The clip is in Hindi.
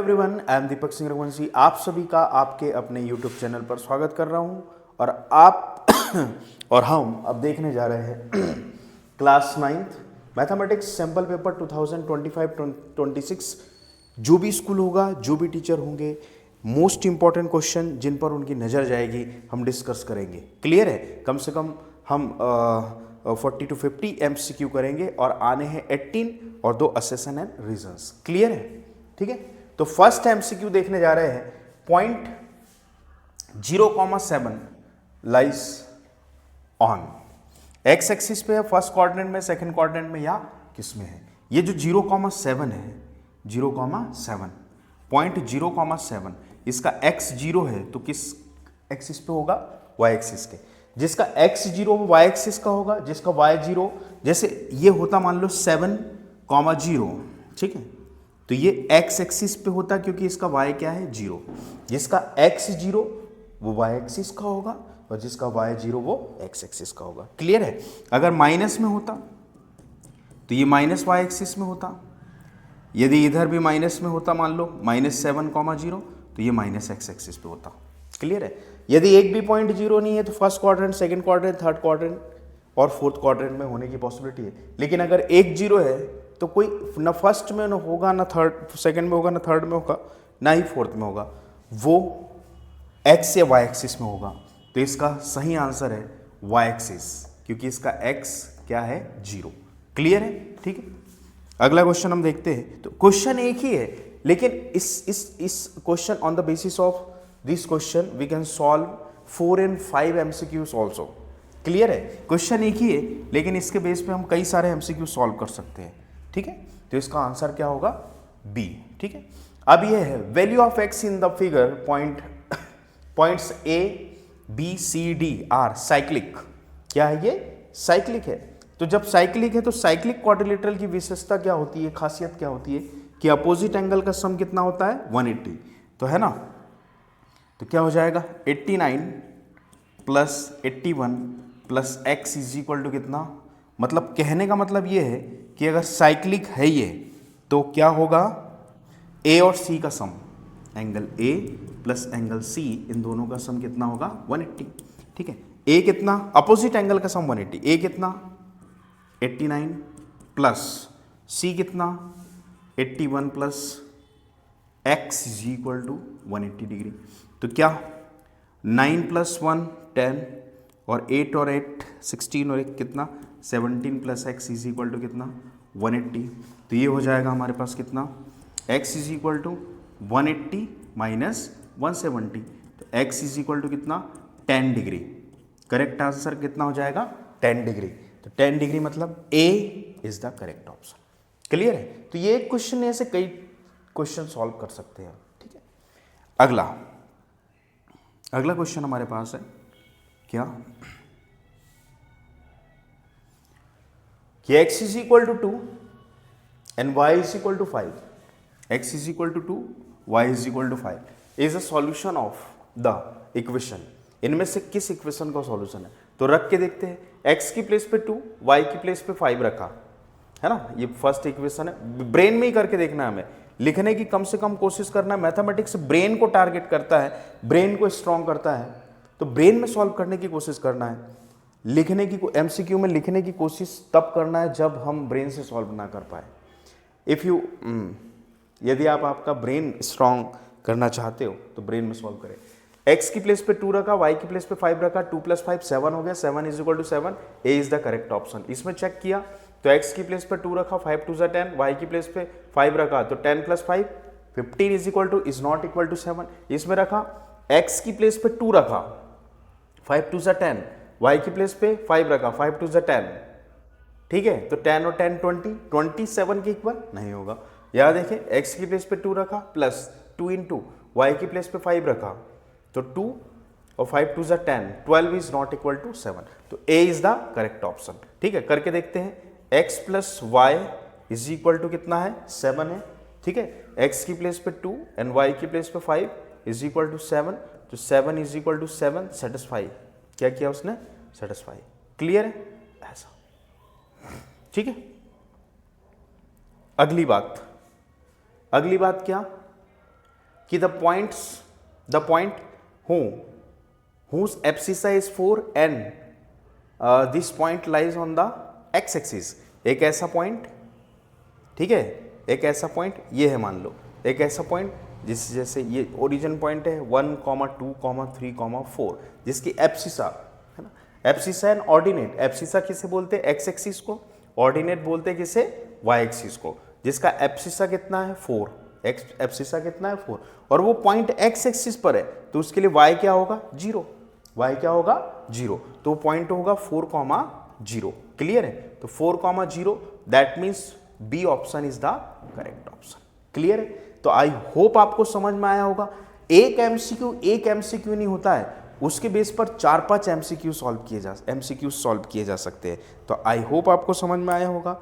Everyone, I am Deepak Singh Raghuvanshi. आप सभी का आपके अपने यूट्यूब चैनल पर स्वागत कर रहा हूं और आप और हम अब देखने जा रहे हैं class 9th mathematics sample paper 2025-26। जो भी स्कूल होगा, जो भी टीचर होंगे, मोस्ट इंपॉर्टेंट क्वेश्चन जिन पर उनकी नज़र जाएगी हम डिस्कस करेंगे। क्लियर है? कम से कम हम 40 to 50 MCQ करेंगे और आने हैं 18 और 2 असेसन एंड रीजंस। क्लियर है? ठीक है, तो फर्स्ट MCQ देखने जा रहे हैं। Point 0,7 lies on x axis पे है, फर्स्ट क्वाड्रेंट में, सेकंड क्वाड्रेंट में, या किस में है? ये जो 0,7 है, 0,7 पॉइंट 0,7 इसका x0 है तो किस एक्सिस पे होगा? y एक्सिस के। जिसका x0 y एक्सिस का होगा, जिसका y0 जैसे ये होता मान लो 7,0, ठीक है, तो ये x एक्सिस पे होता क्योंकि इसका y क्या है? 0। जिसका x0 वो y एक्सिस का होगा और जिसका y0 वो x एक्सिस का होगा। क्लियर है? अगर माइनस में होता तो ये माइनस y एक्सिस में होता, यदि इधर भी माइनस में होता मान लो -7,0 तो ये माइनस x एक्सिस पे होता। क्लियर है? यदि एक भी पॉइंट 0 नहीं है तो first quadrant, second quadrant, third quadrant और फोर्थ क्वाड्रेंट में होने की पॉसिबिलिटी है। लेकिन अगर एक 0 है तो कोई ना फर्स्ट में ना होगा, ना थर्ड, सेकंड में होगा, ना थर्ड में होगा, ना ही फोर्थ में होगा, वो x या y एक्सिस में होगा। तो इसका सही आंसर है y एक्सिस, क्योंकि इसका x क्या है? 0। क्लियर है? ठीक है, अगला क्वेश्चन हम देखते हैं। तो क्वेश्चन एक ही है, लेकिन इस question on the basis of this question we can solve 4 and 5 MCQs also. Clear है? क्वेश्चन एक ही है, लेकिन इसके बेस पे हम कई सारे MCQ सॉल्व कर सकते हैं। ठीक है, तो इसका आंसर क्या होगा? बी। ठीक है, अब ये है value of x in the figure points A B C D are cyclic. क्या है ये? साइक्लिक है। तो जब साइक्लिक है तो साइक्लिक क्वाड्रिलेटरल की विशेषता क्या होती है, खासियत क्या होती है कि अपोजिट एंगल का सम कितना होता है? 180। तो है ना, तो क्या हो जाएगा? 89 plus 81 plus x is equal to कितना? मतलब कहने का मतलब ये है कि अगर साइक्लिक है ये तो क्या होगा? a और c का sum, angle a plus angle c, इन दोनों का सम कितना होगा? 180। ठीक है, a कितना? अपोजिट एंगल का सम 180। a कितना? 89 प्लस c कितना? 81 plus x is equal to 180 degree. तो क्या 9 प्लस 1 10 और 8 और 8 16 और 1 कितना? 17 plus x is equal to कितना? 180। तो ये हो जाएगा हमारे पास कितना? x is equal to 180 minus 170। तो x इज इक्वल टू कितना? 10 डिग्री। करेक्ट आंसर कितना हो जाएगा? 10 डिग्री। तो 10 डिग्री मतलब A is the correct option. Clear है? तो ये एक क्वेश्चन ऐसे कई क्वेश्चन सॉल्व कर सकते हैं। ठीक है, अगला क्वेश्चन हमारे पास है क्या कि x is equal to 2 and y is equal to 5, x is equal to 2, y is equal to 5 is a solution of the equation. इनमें से किस इक्वेशन का सॉल्यूशन है? तो रख के देखते हैं। x की प्लेस पे 2, y की प्लेस पे 5 रखा है ना, ये फर्स्ट इक्वेशन है। ब्रेन में ही करके देखना है हमें, लिखने की कम से कम कोशिश करना है। मैथमेटिक्स ब्रेन को टारगेट करता है, ब्रेन को स्ट्रॉन्ग करता है, तो ब्रेन में सॉल्व करने की कोशिश करना है। लिखने की MCQ में लिखने की कोशिश तब करना है जब हम ब्रेन से सॉल्व ना कर पाए। यदि आप आपका ब्रेन स्ट्रॉन्ग करना चाहते हो तो ब्रेन में सॉल्व करें। x की प्लेस पे 2 रखा, y की प्लेस पे 5 रखा, 2 + 5 7 हो गया, 7 is equal to 7, a is the correct option. इसमें चेक किया तो x की प्लेस पे 2 रखा, 5 2 10, y की प्लेस पे 5 रखा, तो 10 + 5 15 is equal to is not equal to 7। इसमें रखा x की प्लेस पे 2 रखा, 5 2 10, y की प्लेस पे 5 रखा, 5 2 10, ठीक है, तो 10 और 10 20, 27 के इक्वल नहीं होगा। याद देखें, x की प्लेस पे 2 रखा प्लस 2 × y की प्लेस पे 5 रखा, तो 2 और 5 2 10, 12 इज नॉट इक्वल टू 7। तो a is the correct option. ठीक है, करके देखते हैं। x plus y is equal to कितना है? 7 है। ठीक है, x की प्लेस पे 2 एंड y की प्लेस पे 5 इज इक्वल टू 7, तो 7 इज इक्वल टू 7 सेटिस्फाई। क्या किया उसने? सेटिस्फाई। क्लियर है? ऐसा। ठीक है, अगली बात क्या कि the point whose abscissa is 4 and this point lies on the x axis, एक ऐसा पॉइंट, ठीक है, एक ऐसा पॉइंट ये है, मान लो एक ऐसा पॉइंट जिस जैसे ये ओरिजिन पॉइंट है 1, 2, 3, 4, जिसकी एब्सिसा है ना, एब्सिसा एंड ऑर्डिनेट, एब्सिसा किसे बोलते हैं, एक्स एक्सिस को, ऑर्डिनेट बोलते हैं किसे, वाई एक्सिस को, जिसका एब्सिसा कितना है 4, एब्सिसा कितना है 4, और वो पॉइंट एक्स एक्सिस पर है, तो उसके लिए वाई क्या होगा 0, वाई क्या होगा 0, तो पॉइंट होगा 4,0, क्लियर है, तो 4,0, that means B option is the correct option, clear है। तो आई होप आपको समझ में आया होगा। एक एमसीक्यू नहीं होता है, उसके बेस पर 4-5 एमसीक्यू सॉल्व किए जा सकते हैं। तो आई होप आपको समझ में आया होगा।